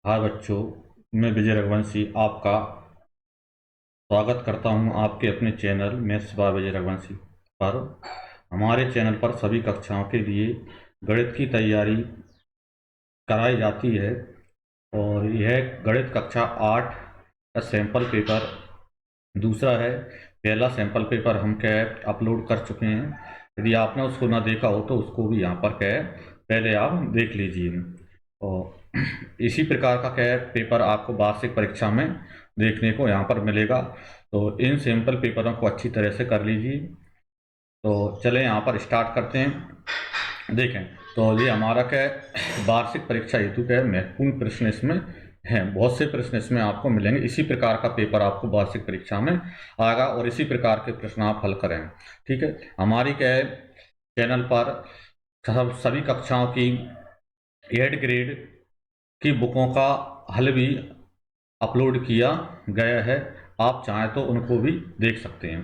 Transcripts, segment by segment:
हाय बच्चों, मैं विजय रघुवंशी आपका स्वागत करता हूं आपके अपने चैनल मैथ्स बाय विजय रघुवंशी पर। हमारे चैनल पर सभी कक्षाओं के लिए गणित की तैयारी कराई जाती है और यह गणित कक्षा 8 का सैंपल पेपर दूसरा है। पहला सैंपल पेपर हम क्या है अपलोड कर चुके हैं। यदि आपने उसको ना देखा हो तो उसको भी यहाँ पर क्या है पहले आप देख लीजिए। और इसी प्रकार का क्या है पेपर आपको वार्षिक परीक्षा में देखने को यहाँ पर मिलेगा। तो इन सैंपल पेपरों को अच्छी तरह से कर लीजिए। तो चलें यहाँ पर स्टार्ट करते हैं। देखें, तो ये हमारा क्या है वार्षिक परीक्षा हेतु क्या है महत्वपूर्ण प्रश्न इसमें हैं। बहुत से प्रश्न इसमें आपको मिलेंगे। इसी प्रकार का पेपर आपको वार्षिक परीक्षा में आएगा और इसी प्रकार के प्रश्न आप हल करें। ठीक है, हमारी क्या है चैनल पर सभी कक्षाओं की 8 ग्रेड की बुकों का हल भी अपलोड किया गया है। आप चाहें तो उनको भी देख सकते हैं।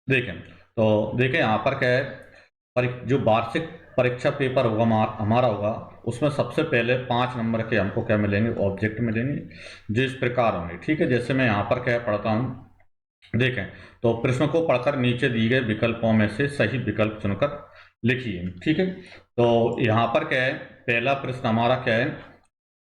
देखें, तो देखें यहाँ पर क्या है जो वार्षिक परीक्षा पेपर होगा हमारा होगा, उसमें सबसे पहले 5 नंबर के हमको क्या मिलेंगे ऑब्जेक्ट मिलेंगे जो इस प्रकार होंगे। ठीक है, जैसे मैं यहाँ पर क्या पढ़ता हूँ। देखें, तो प्रश्न को पढ़कर नीचे दिए गए विकल्पों में से सही विकल्प चुनकर लिखिए। ठीक है, तो यहाँ पर क्या है पहला प्रश्न हमारा क्या है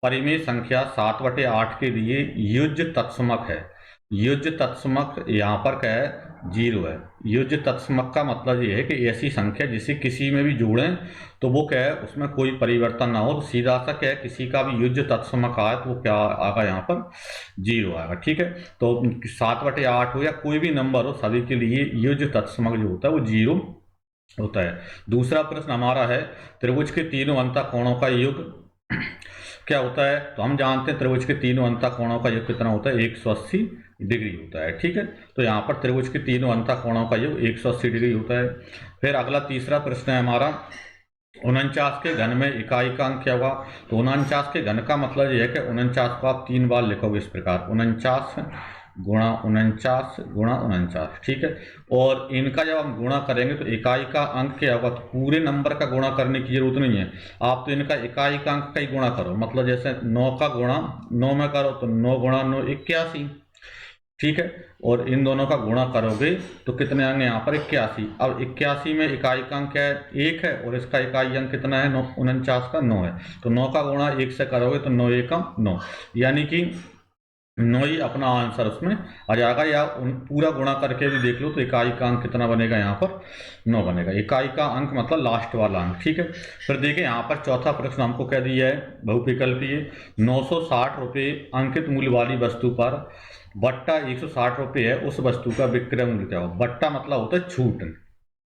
परिमेय संख्या 7/8 के लिए युज्य तत्समक है। युज्य तत्समक यहाँ पर क्या है 0 है। युज्य तत्समक का मतलब ये है कि ऐसी संख्या जिसे किसी में भी जोड़ें तो वो क्या है उसमें कोई परिवर्तन ना हो। तो सीधा सा क्या है किसी का भी युज्य तत्समक आए तो वो क्या आएगा यहाँ पर 0 आएगा। ठीक है, तो 7/8 हो या कोई भी नंबर हो सभी के लिए युज्य तत्समक जो होता है वो 0 होता है। दूसरा प्रश्न हमारा है त्रिभुज के तीनों अंतःकोणों का योग क्या होता है। तो हम जानते हैं त्रिभुज के तीनों अंतःकोणों का योग कितना होता है 180 डिग्री होता है। ठीक है, तो यहाँ पर त्रिभुज के तीनों अंतःकोणों का योग 180 डिग्री होता है। फिर अगला तीसरा प्रश्न है हमारा 49 के घन में इकाई का अंक क्या होगा। तो 49 के घन का मतलब यह है कि 49 को आप 3 बार लिखोगे इस प्रकार 49 गुणा 49 गुणा 49। ठीक है, और इनका जब हम गुणा करेंगे तो इकाई का अंक क्या होगा। तो पूरे नंबर का गुणा करने की जरूरत नहीं है, आप तो इनका इकाई का अंक का ही गुणा करो। मतलब जैसे 9 का गुणा 9 में करो तो 9 गुणा 9 81। ठीक है, और इन दोनों का गुणा करोगे तो कितने आएंगे यहाँ पर 81। अब 81 में इकाई का अंक क्या है 1 है और इसका इकाई अंक कितना है 49 का 9 है। तो 9 का गुणा 1 से करोगे तो 9 1 9, यानी कि 9 ही अपना आंसर उसमें आ जाएगा। या पूरा गुणा करके भी देख लो तो इकाई का अंक कितना बनेगा यहाँ पर 9 बनेगा। इकाई का अंक मतलब लास्ट वाला अंक। ठीक है, फिर देखिए यहाँ पर चौथा प्रश्न हमको क्या दिया है बहुविकल्पीय 960 रुपये अंकित मूल्य वाली वस्तु पर बट्टा 160 रुपये है, उस वस्तु का विक्रय मूल्य क्या होगा। बट्टा मतलब होता है छूट,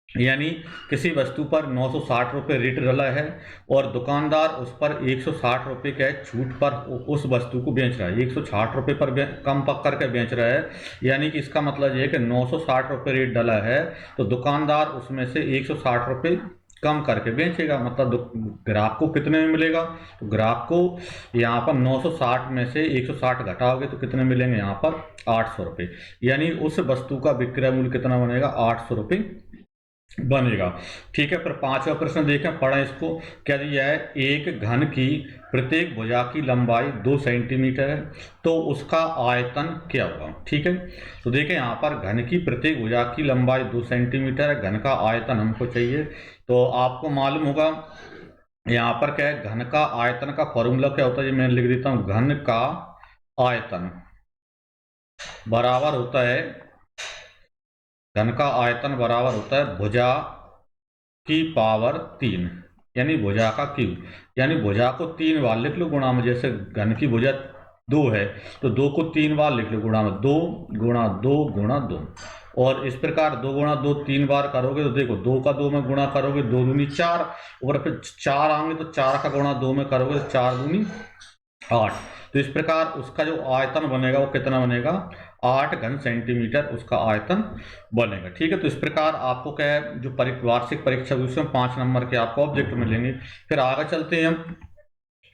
यानी किसी वस्तु पर 960 रुपये रेट डला है और दुकानदार उस पर 160 रुपये के छूट पर उस वस्तु को बेच रहा है। 160 रुपये पर कम पक करके बेच रहा है, यानी कि इसका मतलब ये है कि 960 रुपये रेट डला है तो दुकानदार उसमें से 160 रुपये कम करके बेचेगा। मतलब ग्राहक को कितने में मिलेगा। तो ग्राहक को यहाँ पर 960 में से 160 घटाओगे तो कितने मिलेंगे यहाँ पर 800 रुपये, यानी उस वस्तु का विक्रय मूल्य कितना बनेगा 800 रुपये बनेगा। ठीक है, पर पांचवा प्रश्न देखें पढ़ें इसको। क्या दिया है एक घन की प्रत्येक भुजा की लंबाई 2 सेंटीमीटर है तो उसका आयतन क्या होगा। ठीक है, तो देखें यहाँ पर घन की प्रत्येक भुजा की लंबाई 2 सेंटीमीटर है, घन का आयतन हमको चाहिए। तो आपको मालूम होगा यहाँ पर क्या है घन का आयतन का फॉर्मूला क्या होता है, ये मैं लिख देता हूँ। घन का आयतन बराबर होता है घन का आयतन बराबर होता है भुजा की पावर 3, यानी भुजा का क्यूब। यानी भुजा को 3 बार लिख लो गुणा में। जैसे घन की भुजा 2 है तो 2 को 3 बार लिख लो गुणा में 2 गुणा 2 गुणा 2। और इस प्रकार 2 गुणा 2 3 बार करोगे तो देखो 2 का 2 में गुणा करोगे 2 दूनी 4, और फिर 4 आएंगे तो 4 का गुणा 2 में करोगे तो 4 दूनी 8। तो इस प्रकार उसका जो आयतन बनेगा वो कितना बनेगा 8 घन सेंटीमीटर उसका आयतन बनेगा। ठीक है, तो इस प्रकार आपको क्या है जो वार्षिक परीक्षा उसमें 5 नंबर के आपको ऑब्जेक्ट मिलेंगे। फिर आगे चलते हैं हम।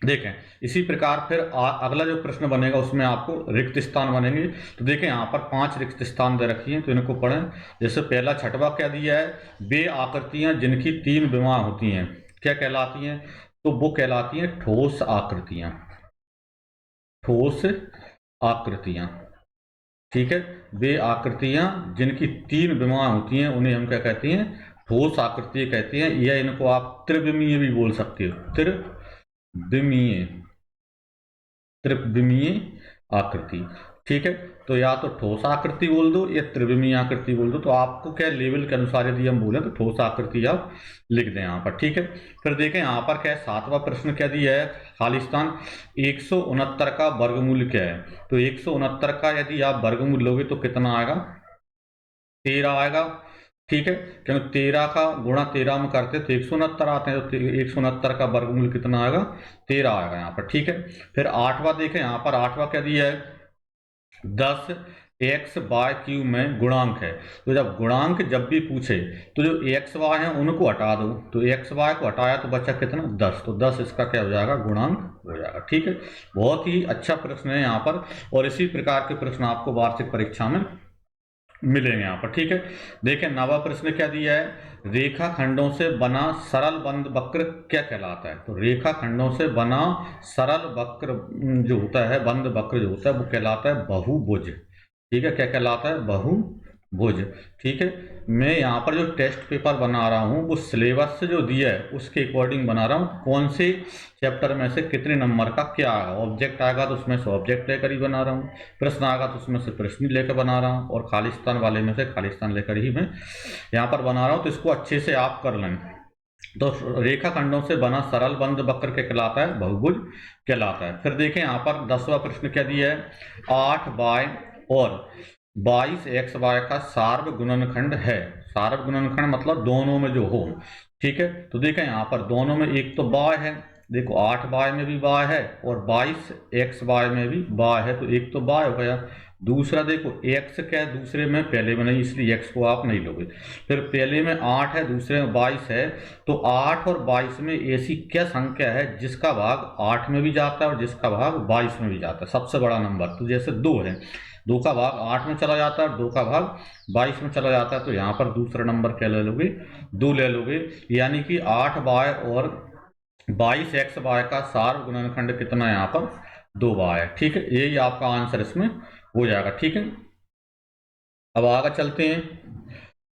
देखें इसी प्रकार फिर अगला जो प्रश्न बनेगा उसमें आपको रिक्त स्थान बनेंगे। तो देखें यहाँ पर 5 रिक्त स्थान दे रखी हैं तो इनको पढ़ें। जैसे पहला छठवा क्या दिया है वे आकृतियां जिनकी 3 विमा होती हैं क्या कहलाती हैं। तो वो कहलाती हैं ठोस आकृतियां। ठोस आकृतियां, ठीक है। वे आकृतियां जिनकी 3 विमाएं होती हैं उन्हें हम क्या कहते हैं, ठोस आकृति कहते हैं, या इनको आप त्रिविमीय भी बोल सकते हो, त्रिविमीय, त्रिविमीय आकृति, ठीक है। तो या तो ठोस आकृति बोल दो या त्रिविमीय आकृति बोल दो, तो आपको क्या लेवल के अनुसार यदि हम बोले तो ठोस आकृति आप लिख दें यहाँ पर, ठीक है। फिर देखें यहाँ पर क्या है, 7वां प्रश्न क्या दिया है, खालिस्तान 169 का वर्गमूल क्या है। तो 169 का यदि आप वर्गमूल लोगे तो कितना आएगा, 13 आएगा, ठीक है। क्योंकि 13 का गुणा 13 में करते तो 169 आते हैं, तो 169 का वर्गमूल कितना आएगा, 13 आएगा यहाँ पर, ठीक है। फिर 8वां देखें यहाँ पर, 8वां क्या दिया है, 10 एक्स बाय क्यू में गुणांक है। तो जब गुणांक जब भी पूछे तो जो एक्स वाई है उनको हटा दो, तो एक्स वाई को हटाया तो बचा कितना, 10, तो 10 इसका क्या हो जाएगा, गुणांक हो जाएगा, ठीक है। बहुत ही अच्छा प्रश्न है यहाँ पर, और इसी प्रकार के प्रश्न आपको वार्षिक परीक्षा में मिलेंगे यहाँ पर, ठीक है। देखें 9वां प्रश्न क्या दिया है, रेखा खंडों से बना सरल बंद वक्र क्या कहलाता है। तो रेखा खंडों से बना सरल वक्र जो होता है, बंद वक्र जो होता है, वो कहलाता है बहुभुज, ठीक है। क्या कहलाता है, बहुभुज, ठीक है। मैं यहाँ पर जो टेस्ट पेपर बना रहा हूँ वो सिलेबस से जो दिया है उसके अकॉर्डिंग बना रहा हूँ, कौन से चैप्टर में से कितने नंबर का क्या आएगा, ऑब्जेक्ट आएगा तो उसमें से ऑब्जेक्ट लेकर ही बना रहा हूँ, प्रश्न आएगा तो उसमें से प्रश्न लेकर बना रहा हूँ, और खालिस्तान वाले में से खालिस्तान लेकर ही मैं यहाँ पर बना रहा हूँ। तो इसको अच्छे से आप कर लें। तो रेखा खंडों से बना सरल बंद वक्र क्या कहलाता है, बहुभुज कहलाता है। फिर देखें यहाँ पर 10वां प्रश्न क्या दिया है, 8 बाय और 22 एक्स वाई का सार्व गुणनखंड है। सार्व गुणनखंड मतलब दोनों में जो हो, ठीक है। तो देखें यहाँ पर दोनों में एक तो बाय है, देखो 8 बाय में भी बाय है और 22 एक्स वाई में भी बाय है, तो एक तो बाय हो गया। दूसरा देखो एक्स क्या है, दूसरे में पहले में नहीं, इसलिए एक्स को आप नहीं लोगे। फिर पहले में 8 है, दूसरे में 22 है, तो 8 और 22 में ऐसी क्या संख्या है जिसका भाग 8 में भी जाता है और जिसका भाग 22 में भी जाता है, सबसे बड़ा नंबर। तो जैसे 2 है, 2 का भाग 8 में चला जाता है और 2 का भाग 22 में चला जाता है, तो यहाँ पर दूसरा नंबर क्या ले लोगे, 2 ले लोगे। यानी कि 8 बाय और 22 एक्स बाय का सार्व गुणनखंड कितना है, यहाँ पर 2 बाय है, ठीक है। यही आपका आंसर इसमें हो जाएगा, ठीक है। अब आगे चलते हैं,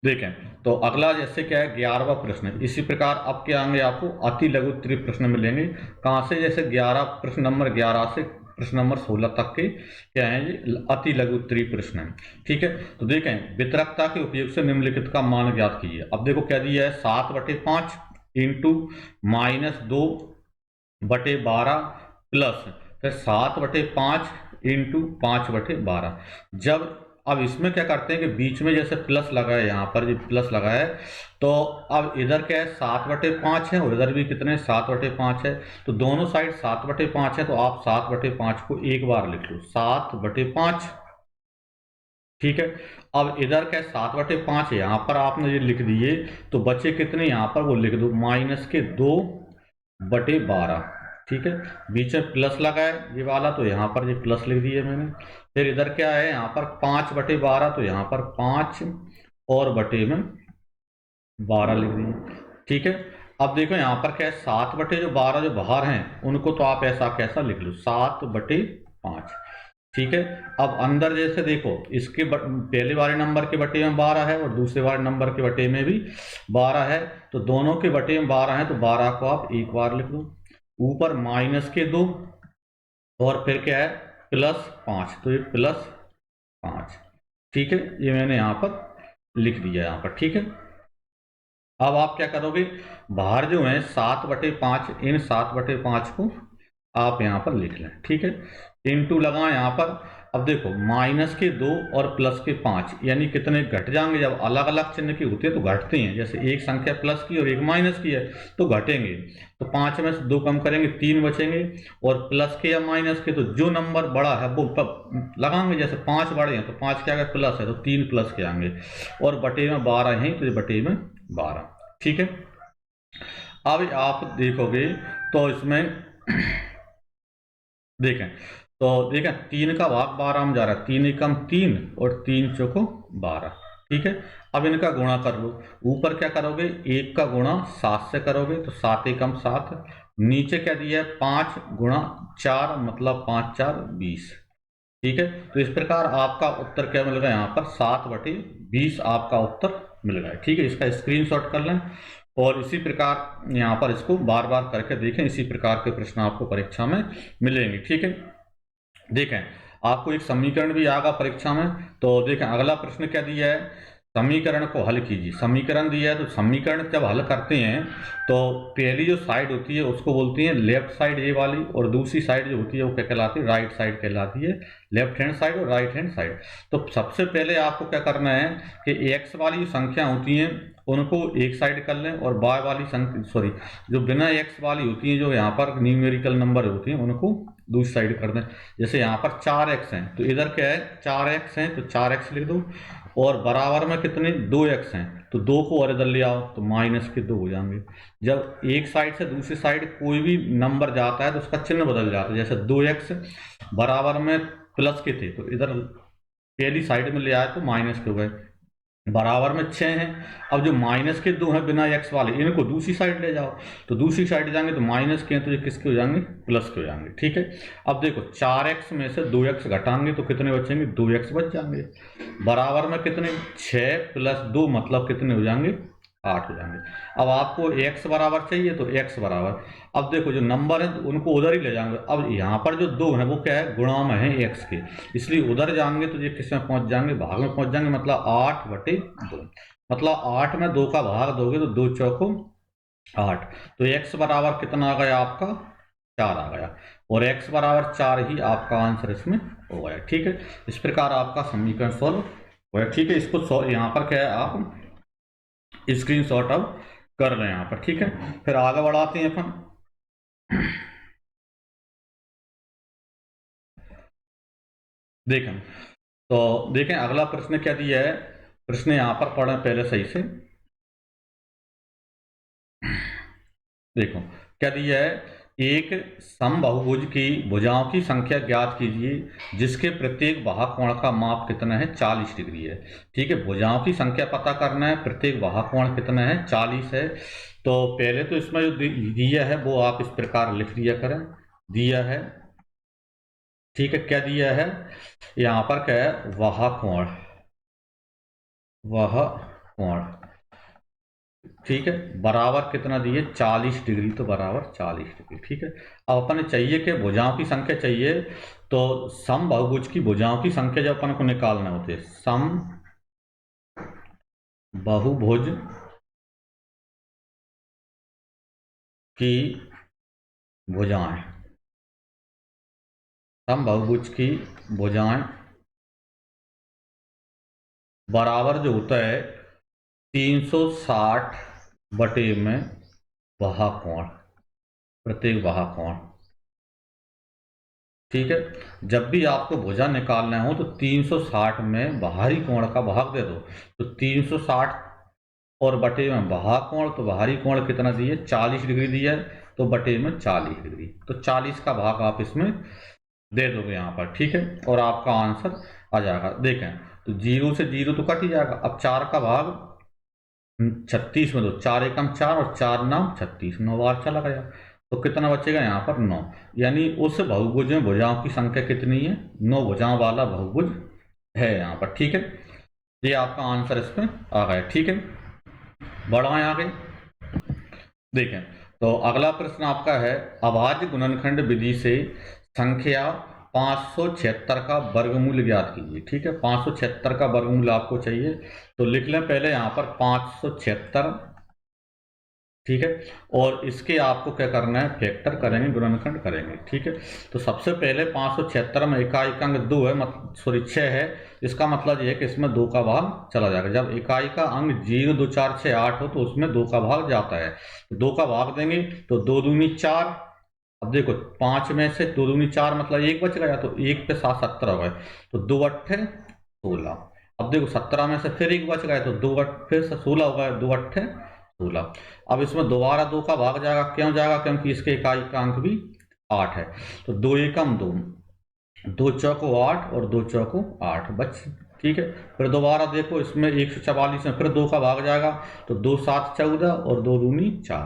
देखें तो अगला जैसे क्या है 11वां प्रश्न, इसी प्रकार अब क्या आएंगे, आपको अति लघु त्रिक प्रश्न मिलेंगे। कहाँ से, जैसे 11 प्रश्न नंबर 11 से प्रश्न नंबर 16 तक के क्या है, ये अति लघु त्रिक प्रश्न है, ठीक है। तो देखें वितरकता के उपयोग से निम्नलिखित का मान ज्ञात कीजिए। अब देखो क्या दिया है, 7/5 इंटू -2/12 प्लस फिर 7/5 इंटू 5/12। जब अब इसमें क्या करते हैं कि बीच में जैसे प्लस लगा है, यहाँ पर जो प्लस लगा है, तो अब इधर क्या है 7/5 है और इधर भी कितने 7/5 है, तो दोनों साइड 7/5 है, तो आप 7/5 को एक बार लिख लो, 7/5, ठीक है। अब इधर क्या 7/5 है, यहाँ पर आपने ये लिख दिए, तो बचे कितने यहाँ पर वो लिख दो, -2/12, ठीक है। बीच में प्लस लगा है ये वाला, तो यहाँ पर ये प्लस लिख दिए मैंने। फिर इधर क्या है, यहाँ पर 5/12, तो यहाँ पर 5 और बटे में 12 लिख दिए, ठीक है। अब देखो यहाँ पर क्या है, 7/12 जो बाहर हैं उनको तो आप ऐसा कैसा लिख लो, 7/5, ठीक है। अब अंदर जैसे देखो इसके पहले वाले नंबर के बटे में 12 है और दूसरे वाले नंबर के बटे में भी 12 है, तो दोनों के बटे में 12 है, तो 12 को आप एक बार लिख दो। ऊपर -2 और फिर क्या है +5, तो ये +5, ठीक है। ये मैंने यहाँ पर लिख दिया यहाँ पर, ठीक है। अब आप क्या करोगे, बाहर जो है 7/5, इन 7/5 को आप यहाँ पर लिख लें, ठीक है। इंटू लगा यहाँ पर, अब देखो -2 और +5 यानी कितने घट जाएंगे, जब अलग अलग चिन्ह की होती है तो घटते हैं, जैसे एक संख्या प्लस की और एक माइनस की है तो घटेंगे, तो 5 में से 2 कम करेंगे 3 बचेंगे, और प्लस के या माइनस के तो जो नंबर बड़ा है वो लगाएंगे, जैसे 5 बड़े हैं तो 5 के आगे प्लस है तो 3 प्लस के आएंगे, और बटे में 12 है तो ये बटे में 12, ठीक है। अब आप देखोगे तो इसमें देखें, तो देखें 3 का भाग 12 में जा रहा है, 3 एकम 3 और 3 चौको 12, ठीक है। अब इनका गुणा कर लो, ऊपर क्या करोगे, 1 का गुणा 7 से करोगे तो 7 एकम 7, नीचे क्या दिया है 5 गुणा 4 मतलब 5 4 20। ठीक है, तो इस प्रकार आपका उत्तर क्या मिल गया यहाँ पर 7/20 आपका उत्तर मिल गया। ठीक है, इसका स्क्रीनशॉट कर लें और इसी प्रकार यहाँ पर इसको बार बार करके देखें, इसी प्रकार के प्रश्न आपको परीक्षा में मिलेंगे। ठीक है, देखें आपको एक समीकरण भी आएगा परीक्षा में, तो देखें अगला प्रश्न क्या दिया है, समीकरण को हल कीजिए। समीकरण दिया है तो समीकरण जब हल करते हैं तो पहली जो साइड होती है उसको बोलती है लेफ्ट साइड ये वाली, और दूसरी साइड जो होती है वो क्या कहलाती है, राइट साइड कहलाती है, लेफ्ट हैंड साइड और राइट हैंड साइड। तो सबसे पहले आपको क्या करना है कि एक्स वाली संख्या होती हैं उनको एक साइड कर लें, और वाई वाली संख्या जो बिना एक्स वाली होती है, जो यहाँ पर न्यूमेरिकल नंबर होती हैं उनको दूसरी साइड कर दें। जैसे यहाँ पर 4x हैं तो इधर क्या है 4x हैं तो 4x लिख दो, और बराबर में कितने 2x हैं तो 2 को और इधर ले आओ तो -2 हो जाएंगे। जब एक साइड से दूसरी साइड कोई भी नंबर जाता है तो उसका चिन्ह बदल जाता है, जैसे 2x बराबर में प्लस के थे तो इधर पहली साइड में ले आए तो माइनस के हो गए, बराबर में 6 हैं, अब जो -2 हैं बिना x वाले इनको दूसरी साइड ले जाओ, तो दूसरी साइड जाएंगे तो माइनस के हैं तो ये किसके हो जाएंगे, प्लस के हो जाएंगे। ठीक है, अब देखो 4x में से 2x घटाएंगे तो कितने बचेंगे, 2x बच जाएंगे, बराबर में कितने 6 + 2 मतलब कितने हो जाएंगे, 8 हो जाएंगे। अब आपको x बराबर चाहिए तो x बराबर, अब देखो जो नंबर है उनको उधर ही ले जाएंगे। अब यहाँ पर जो 2 है वो क्या है, गुणा में है x के, इसलिए उधर जाएंगे तो ये किस में पहुंच जाएंगे, भाग में पहुंच जाएंगे, मतलब 8/2, मतलब 8 में 2 का भाग दोगे तो 2 चौको 8, तो x बराबर कितना आ गया आपका 4 आ गया, और x बराबर 4 ही आपका आंसर इसमें हो गया। ठीक है, इस प्रकार आपका समीकरण सॉल्व हो गया। ठीक है, इसको यहाँ पर क्या है आप स्क्रीनशॉट अब कर रहे हैं यहाँ पर। ठीक है, फिर आगे बढ़ाते हैं अपन। देखें तो देखें अगला प्रश्न क्या दिया है, प्रश्न यहाँ पर पढ़ें पहले सही से। देखो क्या दिया है, एक समबाहुभुज की भुजाओं की संख्या ज्ञात कीजिए जिसके प्रत्येक बाहुकोण का माप कितना है, 40 डिग्री है। ठीक है, भुजाओं की संख्या पता करना है, प्रत्येक बाहुकोण कितना है, 40 है। तो पहले तो इसमें जो दिया है वो आप इस प्रकार लिख दिया करें, दिया है। ठीक है, क्या दिया है यहाँ पर, क्या है वह कोण, वह कोण, ठीक है, बराबर कितना दिए 40 डिग्री, तो बराबर 40 डिग्री। ठीक है, अब अपन चाहिए कि भुजाओं की संख्या चाहिए, तो सम बहुभुज की भुजाओं की संख्या जब अपन को निकालना होती है, सम बहुभुज की भुजाएं, सम बहुभुज की भुजाएं बराबर जो होता है 360 बटे में बाहुकोण, प्रत्येक बाहुकोण। ठीक है, जब भी आपको भुजा निकालना हो तो 360 में बाहरी कोण का भाग दे दो, तो 360 और बटे में बाहुकोण, तो बाहरी कोण कितना दिए 40 डिग्री दिया है, तो बटे में 40 डिग्री, तो 40 का भाग आप इसमें दे दोगे यहाँ पर। ठीक है, और आपका आंसर आ जाएगा। देखें तो 0 से 0 तो कट ही जाएगा, अब 4 का भाग 36 में दो, 4 एकम 4 और 4 नाम 36, 9 बार चला गया, तो कितना बचेगा यहाँ पर 9, यानी उस बहुभुज में भुजाओं की संख्या कितनी है, 9 भुजाओं वाला बहुभुज है यहाँ पर। ठीक है, ये आपका आंसर इसमें आ गया। ठीक है, बढ़ाएं आगे। देखें तो अगला प्रश्न आपका है, अभाज्य गुणनखंड विधि से संख्या 576 का वर्गमूल ज्ञात कीजिए। ठीक है, 576 का वर्गमूल आपको चाहिए, तो लिख लें पहले यहाँ पर 576। ठीक है, और इसके आपको क्या करना है, फैक्टर करेंगे, गुणनखंड करेंगे। ठीक है, तो सबसे पहले 576 में इकाई का अंक 2 है, 6 है, इसका मतलब ये है कि इसमें 2 का भाग चला जाएगा। जब इकाई का अंक 0 2 4 6 8 हो तो उसमें 2 का भाग जाता है, 2 का भाग देंगे तो 2 दूनी 4। अब देखो 5 में से 2 दूनी 4 मतलब 1 बच गया, तो 1 पे 7 17 हो गए, तो 2 अट्ठे 16। अब देखो 17 में से फिर 1 बच गया, तो 2 फिर से 16 हो गया, 2 अट्ठे 16। अब इसमें दोबारा 2 का भाग जाएगा, क्यों जाएगा, क्योंकि इसके इकाई का अंक भी 8 है, तो 2 एकम 2, 2 चौको 8 और 2 चौको 8 बच ठीक है। फिर दोबारा देखो इसमें 144 में फिर 2 का भाग जाएगा, तो 2 7 14 और 2 दूनी 4,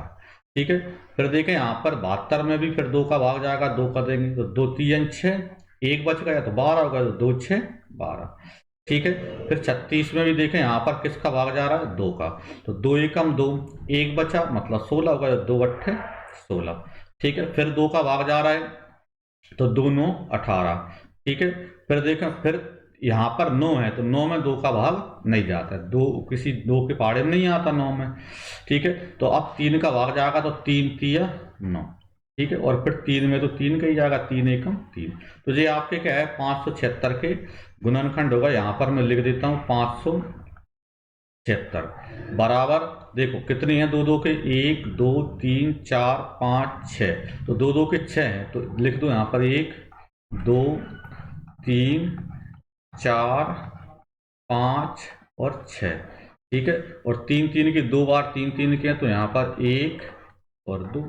ठीक है। फिर देखें यहाँ पर 72 में भी फिर 2 का भाग जाएगा, 2 का देंगे तो 2 3 6, 1 बच गया तो 12 हो गया, तो 2 6 12, ठीक है। फिर 36 में भी देखें यहाँ पर किसका भाग जा रहा है, 2 का, तो 2 एकम 2, 1 बचा मतलब 16 हो गया, 2 अट्ठे 16, ठीक है। फिर 2 का भाग जा रहा है, तो 2 9 18, ठीक है। फिर देखें फिर यहाँ पर 9 है, तो 9 में 2 का भाग नहीं जाता है, दो किसी 2 के पाड़े में नहीं आता 9 में, ठीक है। तो अब 3 का भाग जाएगा, तो 3 तिया 9, ठीक है। और फिर 3 में तो 3 का ही जाएगा, 3 एकम 3, तो ये आपके क्या है 576 के गुणनखंड होगा। यहाँ पर मैं लिख देता हूँ 576 बराबर, देखो कितनी है, 2 2 के 1 2 3 4 5 6, तो 2 2 के 6 हैं, तो लिख दो यहाँ पर 1 2 3 4 5 और 6, ठीक है। और 3 3 की 2 बार 3 3 के हैं, तो यहाँ पर 1 और 2,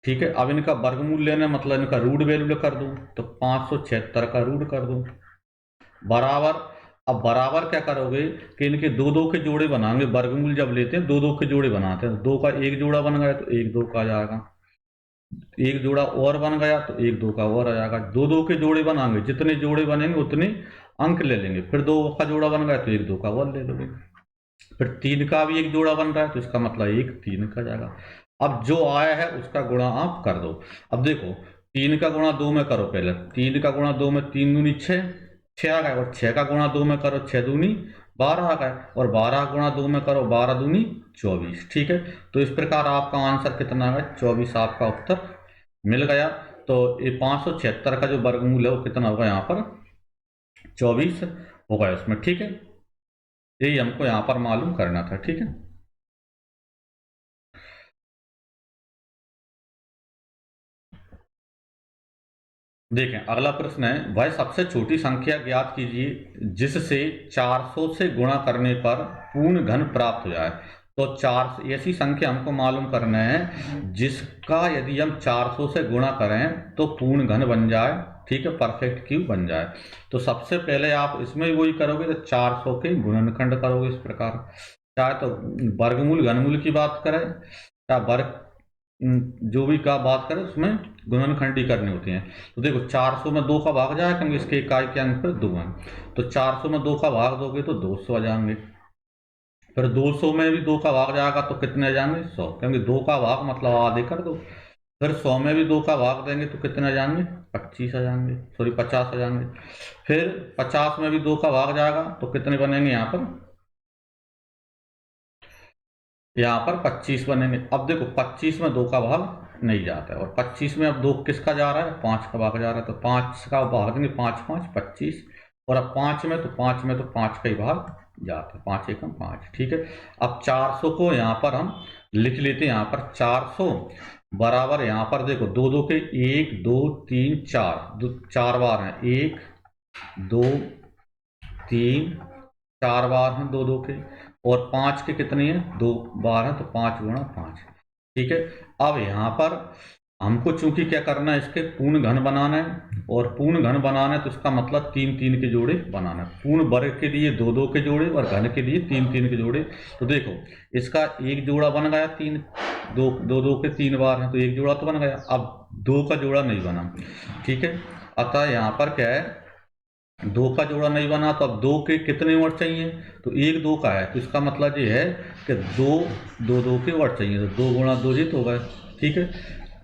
ठीक है। अब इनका वर्गमूल लेना मतलब इनका रूट वैल्यू कर दूं, तो 576 का रूट कर दूं बराबर। अब बराबर क्या करोगे कि इनके 2 2 के जोड़े बनाएंगे, वर्गमूल जब लेते हैं 2 2 के जोड़े बनाते हैं, 2 का एक जोड़ा बन गया तो 1 2 का आ जाएगा, एक जोड़ा और बन गया तो 1 2 का और आ जाएगा, 2 2 के जोड़े बनाएंगे, जितने जोड़े बनेंगे उतने अंक ले लेंगे, फिर 2 का जोड़ा बन गया तो 1 2 का और ले लोगे, फिर 3 का भी एक जोड़ा बन रहा है तो इसका मतलब 1 3 का जाएगा। अब जो आया है उसका गुणा आप कर दो। अब देखो 3 का गुणा 2 में करो, पहले 3 का गुणा 2 में 3 दूनी 6 6 आ गया, और 6 का गुणा 2 में करो 6 दूनी 12 आ गया, और 12 गुणा 2 में करो 12 दूनी 24, ठीक है। तो इस प्रकार आपका आंसर कितना आ गया, 24 आपका उत्तर मिल गया। तो ये 576 का जो वर्गमूल है वो कितना होगा, यहाँ पर 24 होगा इसमें, ठीक है। यही हमको यहाँ पर मालूम करना था, ठीक है। देखें अगला प्रश्न है, वह सबसे छोटी संख्या ज्ञात कीजिए जिससे 400 से गुणा करने पर पूर्ण घन प्राप्त हो जाए। तो 4 ऐसी संख्या हमको मालूम करना है जिसका यदि हम 400 से गुणा करें तो पूर्ण घन बन जाए, ठीक है, परफेक्ट क्यूब बन जाए। तो सबसे पहले आप इसमें वही करोगे, तो 400 के गुणनखंड करोगे इस प्रकार, चाहे तो वर्गमूल घनमूल की बात करें या वर्ग जो भी का बात करें उसमें गुणनखंड ही करनी होती है। तो देखो 400 में 2 का भाग जाए क्योंकि इसके इकाई के अंक पर 2 हैं, तो 400 में 2 का भाग दोगे तो 200 आ जाएंगे। फिर 200 में भी 2 का भाग जाएगा तो कितने आ जाएंगे, 100, क्योंकि 2 का भाग मतलब आधे कर दो। फिर 100 में भी 2 का भाग देंगे तो कितने आ जाएंगे, 25 आ जाएंगे, सॉरी 50 आ जाएंगे। फिर 50 में भी 2 का भाग जाएगा तो कितने बनेंगे, यहाँ पर 25 बनेंगे। अब देखो 25 में 2 का भाग नहीं जाता है, और 25 में अब 2 किसका जा रहा है, 5 का भाग जा रहा है, तो 5 का भाग देंगे, 5 5 25, और अब 5 में तो 5 का ही भाग जाता है, 5 एकम 5, ठीक है। अब 400 को यहाँ पर हम लिख लेते हैं, यहाँ पर 400 बराबर, यहाँ पर देखो 2 2 के 1 2 3 4 4 बार हैं, 1 2 3 4 बार हैं 2 2 के, और 5 के कितने हैं, 2 बार हैं, तो 5 गुणा 5, ठीक है। अब यहाँ पर हमको चूंकि क्या करना है, इसके पूर्ण घन बनाना है, और पूर्ण घन बनाना है तो इसका मतलब 3 3 के जोड़े बनाना है, पूर्ण वर्ग के लिए 2 2 के जोड़े और घन के लिए 3 3 के जोड़े। तो देखो इसका एक जोड़ा बन गया, 3 2 2 2 के 3 बार हैं तो एक जोड़ा तो बन गया, अब 2 का जोड़ा नहीं बना, ठीक है। अतः यहाँ पर क्या है, 2 का जोड़ा नहीं बना, तो अब 2 के कितने वर्ड चाहिए, तो 1 2 का है, तो इसका मतलब ये है कि 2 2 2 के वर्ड चाहिए, तो 2 गुणा 2 जीत हो गए, ठीक है।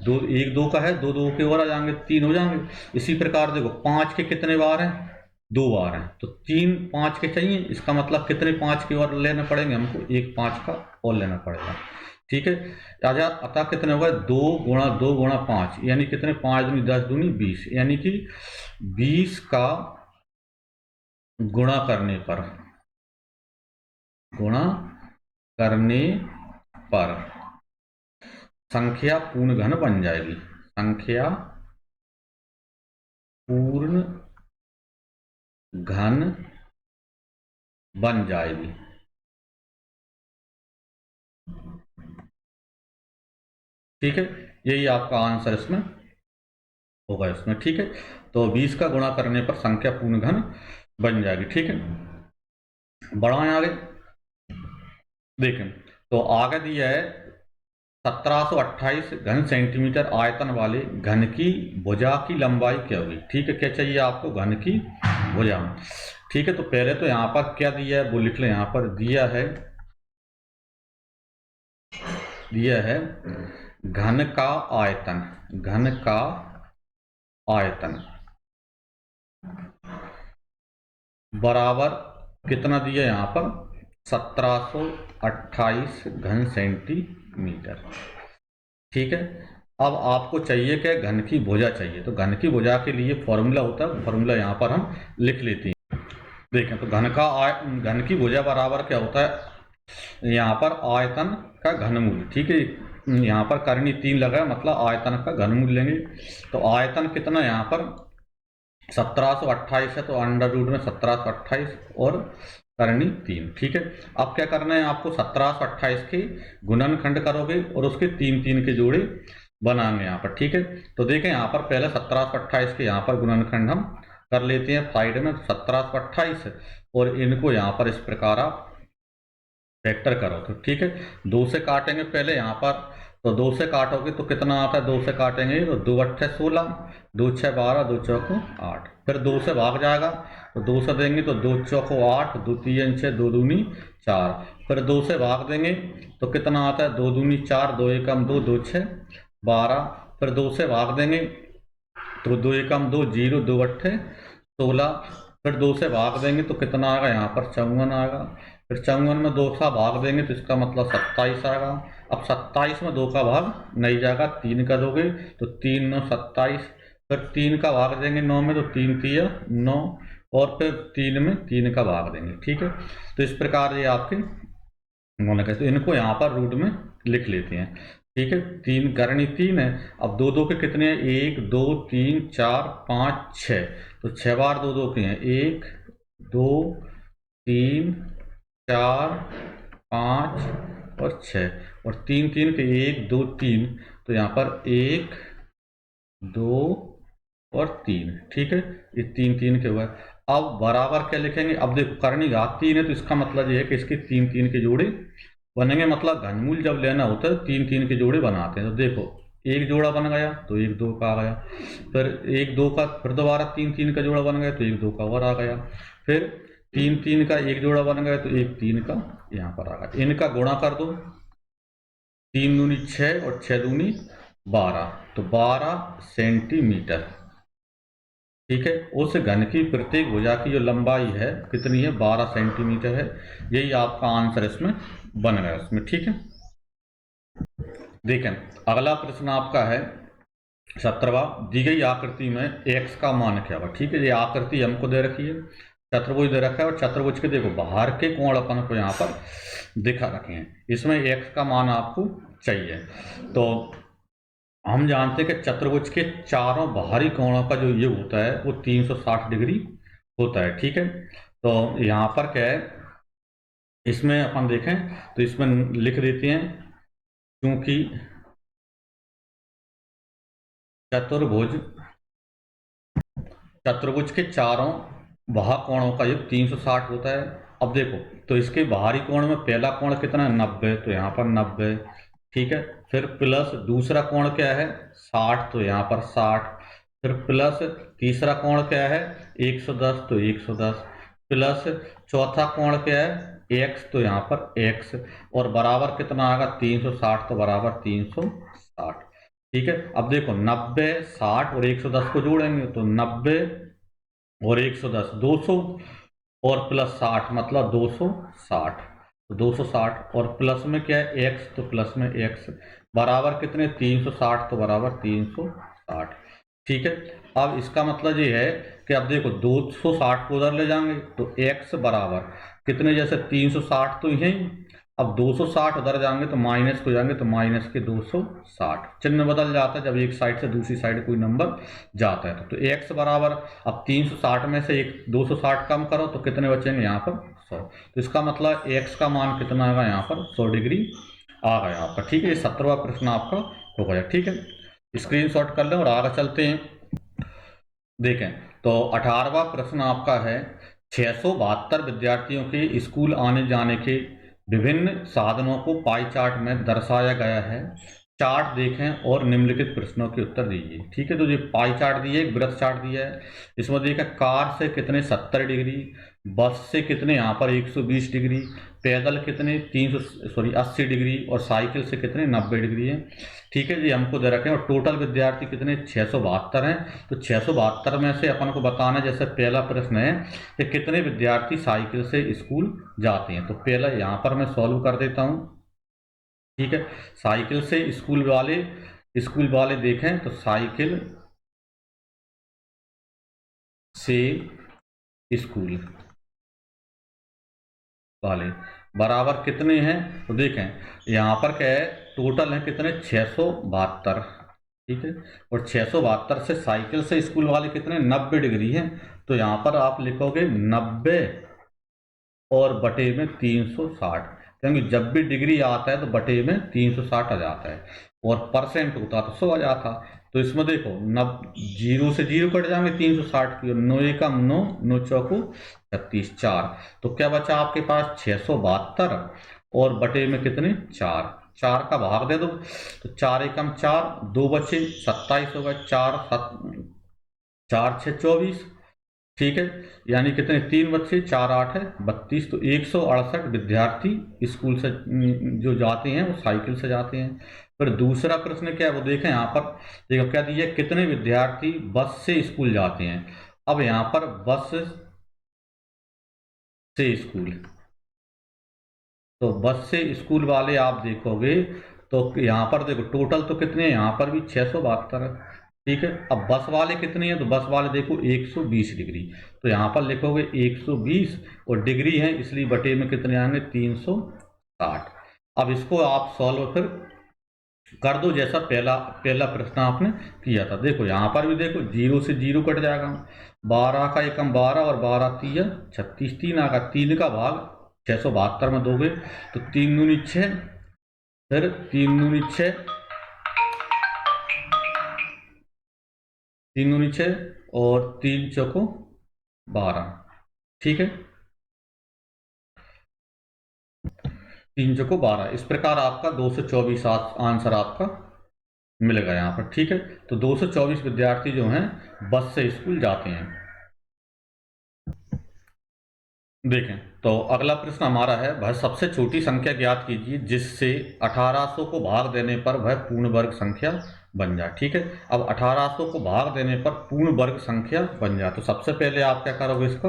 2 1 2 का है, 2 2 के और आ जाएंगे, 3 हो जाएंगे। इसी प्रकार देखो 5 के कितने बार हैं, 2 बार हैं, तो 3 5 के चाहिए, इसका मतलब कितने 5 के और लेना पड़ेंगे हमको, 1 5 का और लेना पड़ेगा, ठीक है। राजा अतः कितने होगा, 2 गुणा 5 यानी कितने, 5 दूनी 10 दूनी 20, यानी कि 20 का गुणा करने पर संख्या पूर्ण घन बन जाएगी, संख्या पूर्ण घन बन जाएगी, ठीक है। यही आपका आंसर इसमें होगा, इसमें, ठीक है। तो 20 का गुणा करने पर संख्या पूर्ण घन बन जाएगी, ठीक है। बढ़ाएं आगे, देखें तो आगे दिया है 1728 घन सेंटीमीटर आयतन वाले घन की भुजा की लंबाई क्या होगी। ठीक है, क्या चाहिए आपको, घन की भुजा। ठीक है, तो पहले तो यहाँ पर क्या दिया है वो लिख लें। यहाँ पर दिया है घन का आयतन, घन का आयतन बराबर कितना दिया यहाँ पर 1728 घन सेंटीमीटर। ठीक है, अब आपको चाहिए कि घन की भुजा चाहिए, तो घन की भुजा के लिए फॉर्मूला होता है, फॉर्मूला यहाँ पर हम लिख लेते हैं। देखें तो घन की भुजा बराबर क्या होता है, यहाँ पर आयतन का घनमूल। ठीक है, यहाँ पर करनी 3 लगा मतलब आयतन का घनमूल लेंगे। तो आयतन कितना यहाँ पर 1728 है, तो अंडर रूट में 1728 और करनी 3। ठीक है, अब क्या करना है आपको 1728 के गुणनखंड करोगे और उसके 3 के जोड़े बनाएंगे यहाँ पर। ठीक है, तो देखें यहाँ पर पहले 1728 के यहाँ पर गुणनखंड हम कर लेते हैं साइड में। 1728 और इनको यहाँ पर इस प्रकार आप फैक्टर करो। तो ठीक है, 2 से काटेंगे पहले यहाँ पर, तो 2 से काटोगे तो कितना आता है, 2 से काटेंगे तो 2 8 16, 2 6 12, 2 चौको 8। फिर 2 से भाग जाएगा तो 2 से देंगे तो 2 चौको 8, 2 3 6, 2 दूनी 4। फिर 2 से भाग देंगे तो कितना आता है, 2 दूनी 4, 2 एकम 2, 2 6 12। फिर 2 से भाग देंगे तो 2 एकम 2 0, 2 8 16। फिर 2 से भाग देंगे तो कितना आएगा, यहाँ पर 54 आएगा। फिर 54 में 2 का भाग देंगे तो इसका मतलब 27 आएगा। अब 27 में 2 का भाग नहीं जाएगा, 3 का दोगे तो 3 9 27। फिर 3 का भाग देंगे 9 में तो 3 3 9, और फिर 3 में 3 का भाग देंगे। ठीक है, तो इस प्रकार ये आपके उन्होंने कहा, तो इनको यहाँ पर रूट में लिख लेते हैं। ठीक है, 3 करनी 3 है। अब 2 2 के कितने हैं, 1 2 3 4 5 6, तो 6 बार 2 2 के हैं, 1 2 3 4 5 और 6, और 3 3 के 1 2 3, तो यहाँ पर 1 2 और 3। ठीक है, ये 3 3 के हुआ। अब बराबर क्या लिखेंगे, अब देखो करनी घात 3 है तो इसका मतलब ये है कि इसके 3 3 के जोड़े बनेंगे। मतलब घनमूल जब लेना होता है 3 3 के जोड़े बनाते हैं। तो देखो एक जोड़ा बन गया तो 1 2 का आ गया, फिर 1 2 का, फिर दोबारा 3 3 का जोड़ा बन गया तो 1 2 का और आ गया, फिर 3 3 का एक जोड़ा बन गया तो 1 3 का यहाँ पर आ गया। इनका गुणा कर दो, 3 दूनी 6 और 6 दूनी 12, तो 12 सेंटीमीटर। ठीक है, उस घन की प्रत्येक भुजा की जो लंबाई है कितनी है, 12 सेंटीमीटर है। यही आपका आंसर इसमें बन गया इसमें। ठीक है, देखें अगला प्रश्न आपका है 17वां, दी गई आकृति में x का मान क्या होगा। ठीक है, ये आकृति हमको दे रखी है, चतुर्भुज दे रखा है, और चतुर्भुज के देखो बाहर के कोण अपन को यहाँ पर दिखा रखे हैं। इसमें x का मान आपको चाहिए। तो हम जानते हैं कि चतुर्भुज के चारों बाहरी कोणों का जो योग होता है वो 360 डिग्री होता है। ठीक है, तो यहाँ पर क्या है, इसमें अपन देखें तो इसमें लिख देते हैं, क्योंकि चतुर्भुज के चारों बाह्य कोणों का योग 360 होता है। अब देखो तो इसके बाहरी कोण में पहला कोण कितना है, 90, तो यहाँ पर 90। ठीक है, फिर प्लस दूसरा कोण क्या है 60, तो यहाँ पर 60। फिर प्लस तीसरा कोण क्या है 110, तो 110। प्लस चौथा कोण क्या है x, तो यहाँ पर x, और बराबर कितना आएगा 360, तो बराबर 360। ठीक है, अब देखो 90 60 और 110 को जोड़ेंगे तो 90 और 110 200, और प्लस 60 मतलब 260, तो 260, और प्लस में क्या है x, तो प्लस में x, बराबर कितने 360, तो बराबर 360। ठीक है, अब इसका मतलब ये है कि अब देखो 260 को उधर ले जाएंगे तो x बराबर कितने, जैसे 360 तो यही, अब 260 उधर जाएंगे तो माइनस को जाएंगे तो माइनस के 260, चिन्ह बदल जाता है जब एक साइड से दूसरी साइड कोई नंबर जाता है। तो x बराबर, अब 360 में से एक 260 कम करो तो कितने बचेंगे यहाँ पर 100, तो इसका मतलब x का मान कितना आएगा यहाँ पर 100 डिग्री आ गया आपका। ठीक है, ये 17वां प्रश्न आपका हो गया। ठीक है, स्क्रीनशॉट कर लें और आगे चलते हैं। देखें तो 18वां प्रश्न आपका है 672 विद्यार्थियों के स्कूल आने जाने के विभिन्न साधनों को पाई चार्ट में दर्शाया गया है। चार्ट देखें और निम्नलिखित प्रश्नों के उत्तर दीजिए। ठीक है, तो ये पाई चार्ट दिए, एक वृत्त चार्ट दिया है। इसमें देखें कार से कितने 70 डिग्री, बस से कितने यहाँ पर 120 डिग्री, पैदल कितने 80 डिग्री और साइकिल से कितने 90 डिग्री है। ठीक है जी, हमको दे रखे हैं। और टोटल विद्यार्थी कितने 672 हैं। तो 672 में से अपन को बताना है, जैसे पहला प्रश्न है कि कितने विद्यार्थी साइकिल से स्कूल जाते हैं। तो पहला यहाँ पर मैं सॉल्व कर देता हूँ। ठीक है, साइकिल से स्कूल वाले देखें तो साइकिल से स्कूल वाले बराबर कितने हैं। तो देखें यहाँ पर क्या है, टोटल है कितने 672। ठीक है, और 672 से साइकिल से स्कूल वाले कितने 90 डिग्री हैं। तो यहाँ पर आप लिखोगे 90 और बटे में 360, क्योंकि जब भी डिग्री आता है तो बटे में 360 आ जाता है, और परसेंट होता तो 100 आ जाता। तो इसमें देखो जीरो से जीरो कट जाएंगे 360 की, और 9 एकम 9, 9 चौको 36, 4। तो क्या बचा आपके पास 672 और बटे में कितने 4, 4 का भाग दे दो। तो 4 एकम 4, 2 बचे 27 हो गए, 4 6 24। ठीक है, यानी कितने 3 बच्चे 4 8 है 32। तो 168 विद्यार्थी स्कूल से जो जाते हैं वो साइकिल से जाते हैं। फिर दूसरा प्रश्न क्या है वो देखें यहाँ पर। देखो क्या दिया, कितने विद्यार्थी बस से स्कूल जाते हैं। अब यहाँ पर बस से स्कूल, तो बस से स्कूल वाले आप देखोगे तो यहाँ पर देखो टोटल तो कितने हैं, यहाँ पर भी 672 है। ठीक है, अब बस वाले कितने हैं, तो बस वाले देखो 120 डिग्री। तो यहाँ पर लिखोगे 120, और डिग्री है इसलिए बटे में कितने आएंगे 360। अब इसको आप सॉल्व फिर कर दो, जैसा पहला पहला प्रश्न आपने किया था। देखो यहाँ पर भी देखो जीरो से जीरो कट जाएगा, 12 का एकम 12 और 12 तिया 36, 3 आएगा, 3 का भाग 672 में दोगे तो 3 दूनी 6, फिर 3 दूनी 6, 3 दूनी 6 और 3 चौको 12। ठीक है, 3 चौको 12। इस प्रकार आपका 224 आंसर आपका मिलेगा यहाँ पर। ठीक है, तो 224 विद्यार्थी जो हैं बस से स्कूल जाते हैं। देखें, तो अगला प्रश्न हमारा है, वह सबसे छोटी संख्या ज्ञात कीजिए जिससे 1800 को भाग देने पर वह पूर्ण वर्ग संख्या बन जाए। ठीक है, अब 1800 को भाग देने पर पूर्ण वर्ग संख्या बन जाए, तो सबसे पहले आप क्या करोगे, इसका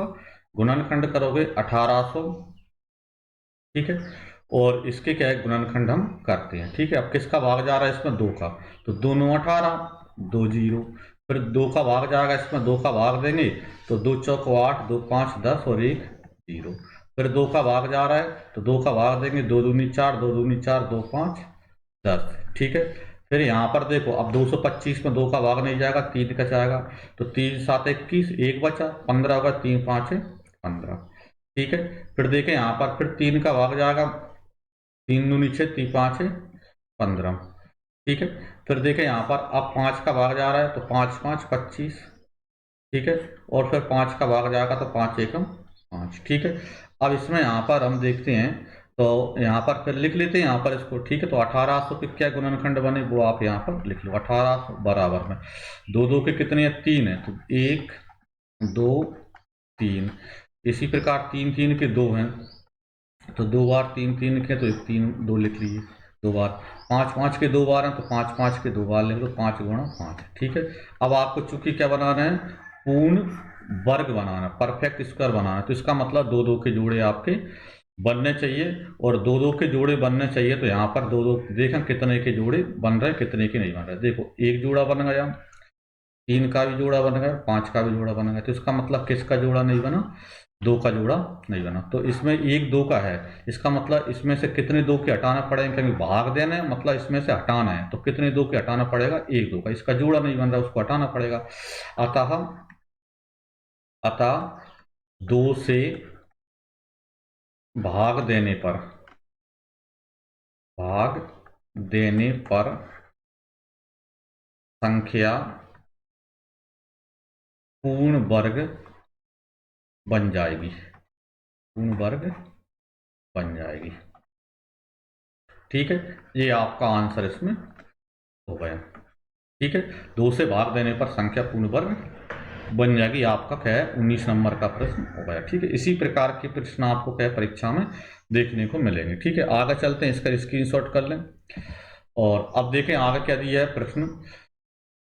गुणनखंड करोगे 1800। ठीक है, और इसके क्या है गुणनखंड हम करते हैं। ठीक है, अब किसका भाग जा रहा है इसमें 2 का, तो 2 9 18, 2 जीरो। फिर 2 का भाग जाएगा इसमें, 2 का भाग देंगे तो 2 चौक 8, 2 5 10 और 1 जीरो। फिर 2 का भाग जा रहा है तो 2 का भाग देंगे, 2 दूनी 4, 2 दूनी 4, 2 5 10। ठीक है, फिर यहाँ पर देखो अब 225 में 2 का भाग नहीं जाएगा, 3 का जाएगा, तो 3 7 21, 1 बचा 15 होगा, 3 5 15। ठीक है, फिर देखें यहाँ पर फिर 3 का भाग जाएगा, 3 दूनी 6, 3 5 15। ठीक है, फिर देखें यहाँ पर अब 5 का भाग जा रहा है तो 5 5 25। ठीक है, और फिर 5 का भाग जाएगा तो 5 एकम 5। ठीक है, अब इसमें यहाँ पर हम देखते हैं, तो यहाँ पर फिर लिख लेते हैं यहाँ पर इसको। ठीक है, तो 1800 के क्या गुणनखंड बने वो आप यहाँ पर लिख लो। 1800 बराबर में 2 2 के कितने हैं 3 है, तो 1 2 3। इसी प्रकार 3 3 के 2 हैं, तो 2 बार 3 3 के तो 3 2 लिख लीजिए 2 बार। 5 5 के 2 बार हैं तो 5 5 के 2 बार लिख लो, 5 गुणा 5। ठीक है, अब आपको चूंकि क्या बनाना है, पूर्ण वर्ग बनाना, परफेक्ट स्क्वायर बनाना, तो इसका मतलब 2 2 के जोड़े आपके बनने चाहिए, और 2 2 के जोड़े बनने चाहिए। तो यहाँ पर 2 2 देखें कितने के जोड़े बन रहे हैं, कितने के नहीं बन रहे। देखो एक जोड़ा बन गया, 3 का भी जोड़ा बन गया, 5 का भी जोड़ा बन गया, तो इसका मतलब किसका जोड़ा नहीं बना, 2 का जोड़ा नहीं बना। तो इसमें 1 2 का है, इसका मतलब इसमें से कितने 2 के हटाना पड़ेंगे, क्योंकि भाग देना है मतलब इसमें से हटाना है, तो कितने 2 के हटाना पड़ेगा, 1 2 का। इसका जोड़ा नहीं बन रहा, उसको हटाना पड़ेगा। अतः अतः 2 से भाग देने पर, भाग देने पर संख्या पूर्ण वर्ग बन जाएगी, पूर्ण वर्ग बन जाएगी। ठीक है, ये आपका आंसर इसमें हो गया। ठीक है, 2 से भाग देने पर संख्या पूर्ण वर्ग बन जाएगी। आपका क्या है, 19 नंबर का प्रश्न हो गया। ठीक है, इसी प्रकार के प्रश्न आपको क्या परीक्षा में देखने को मिलेंगे। ठीक है, आगे चलते हैं, इसका स्क्रीनशॉट कर लें। और अब देखें आगे क्या दिया है प्रश्न।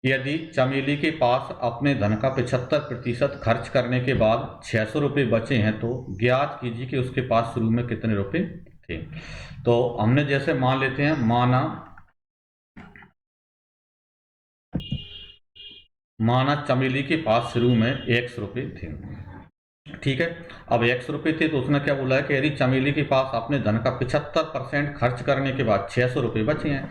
यदि चमेली के पास अपने धन का 75% खर्च करने के बाद 600 रुपये बचे हैं तो ज्ञात कीजिए कि उसके पास शुरू में कितने रुपए थे। तो हमने जैसे मान लेते हैं, माना चमेली के पास शुरू में 100 रुपये थे। ठीक है, अब 100 रुपये थे तो उसने क्या बोला है कि यदि चमेली के पास अपने धन का 75% खर्च करने के बाद 600 रुपये बचे हैं,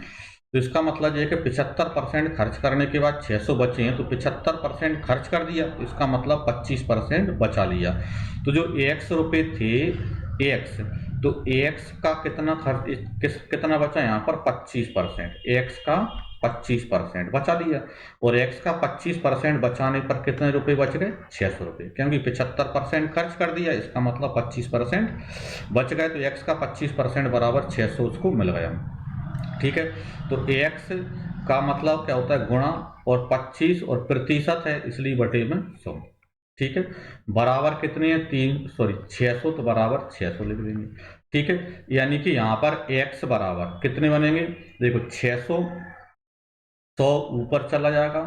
तो इसका मतलब ये कि 75% खर्च करने के बाद 600 बचे हैं, तो 75% खर्च कर दिया, तो इसका मतलब 25% बचा लिया। तो जो 100 रुपये थे एक्स, तो एक्स का कितना खर्च, कितना बचा यहाँ पर 25%, एक्स का 25% बचा लिया। और एक्स का 25% बचाने पर कितने रुपए बच गए, 600 रुपये, क्योंकि 75% खर्च कर दिया, इसका मतलब 25% बच गए। तो एक्स का 25% बराबर 600 उसको मिल गया। ठीक है, तो एक्स का मतलब क्या होता है, गुणा, और 25 और प्रतिशत है इसलिए बटे में 100। ठीक है, बराबर कितने हैं, 600, तो बराबर 600 लिख देंगे। ठीक है, यानी कि यहाँ पर x बराबर कितने बनेंगे, देखो 600, 100 ऊपर चला जाएगा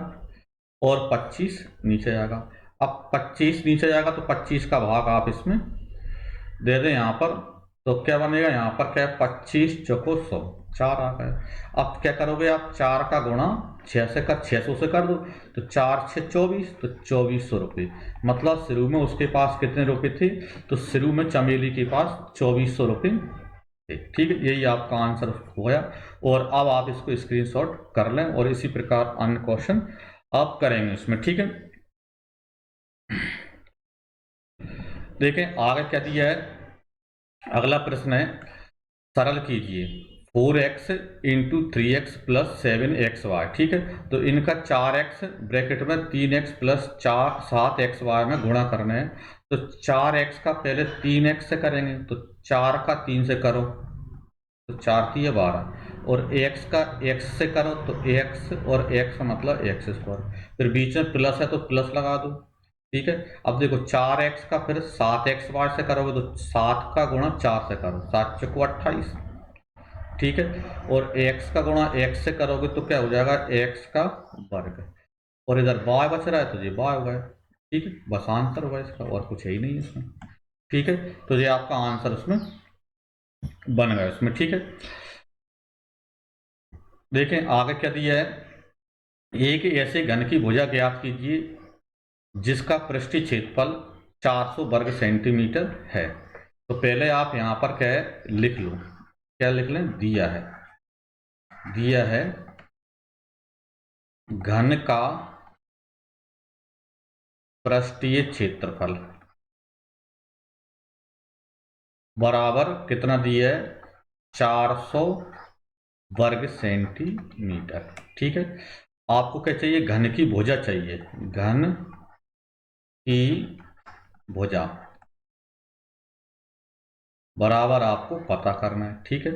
और 25 नीचे जाएगा। अब 25 नीचे जाएगा तो 25 का भाग आप इसमें दे दें यहाँ पर, तो क्या बनेगा, यहाँ पर क्या है, 25 चौको 100, 4 आ गए। अब क्या करोगे आप, 4 का गुणा 600 से कर दो, तो 4 6 24, तो 2400 रुपये। मतलब शुरू में उसके पास कितने रुपए थे, तो शुरू में चमेली के पास 2400 रुपये थे। ठीक है, यही आपका आंसर हो गया। और अब आप इसको स्क्रीनशॉट कर लें और इसी प्रकार अन्य क्वेश्चन आप करेंगे इसमें। ठीक है, देखें आगे क्या दिया है, अगला प्रश्न है, सरल कीजिए 4x into 3x plus 7xy। ठीक है, तो इनका 4x ब्रैकेट में 3x प्लस 7xy में गुणा करना है। तो 4x का पहले 3x से करेंगे, तो 4 का 3 से करो, तो 4 3 12, और x का x से करो, तो x और x मतलब x स्क्वायर, फिर बीच में प्लस है तो प्लस लगा दो। ठीक है, अब देखो 4x का फिर 7xy से करोगे, तो 7 का गुणा 4 से करो, 7 चौको 28। ठीक है, और x का गुणा x से करोगे तो क्या हो जाएगा, x का वर्ग, और इधर y बच रहा है तो ये y हो गया। ठीक है, बस आंसर होगा इसका, और कुछ है ही नहीं है इसमें। ठीक है, तो ये आपका आंसर उसमें बन गया इसमें। ठीक है, देखें आगे क्या दिया है, एक ऐसे घन की भुजा ज्ञात कीजिए जिसका पृष्ठीय क्षेत्रफल 400 वर्ग सेंटीमीटर है। तो पहले आप यहां पर क्या है लिख लो, क्या लिख लें, दिया है घन का पृष्ठीय क्षेत्रफल बराबर कितना दिया है, 400 वर्ग सेंटीमीटर। ठीक है, आपको क्या चाहिए, घन की भुजा चाहिए, घन की भुजा बराबर आपको पता करना है। ठीक है,